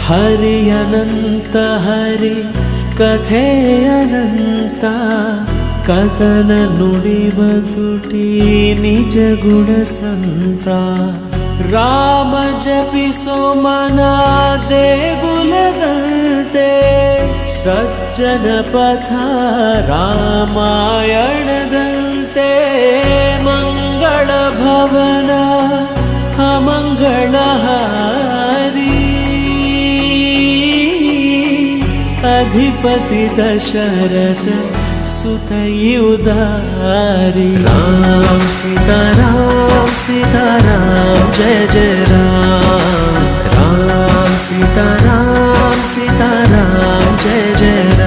ಹರಿ ಅನಂತ ಹರಿ ಕಥೆ ಅನಂತ ಕಥನ ನುಡಿವ ತುಟಿ ನಿಜ ಗುಣ ಸಂತ ರಾಮ ಜಪಿಸೋ ಮನ ದೇಗುಲದಂತೆ ಸಜ್ಜನ ಪಥ ರಾಮಾಯಣದಂತೆ ಮಂಗಳ ಭವನ ಅಮಂಗಳ ಹಾರಿ ಅಧಿಪತಿ ದಶರಥ सुत उदारी राम सीताराम सीताराम जय जय राम राम सीताराम सीताराम जय जय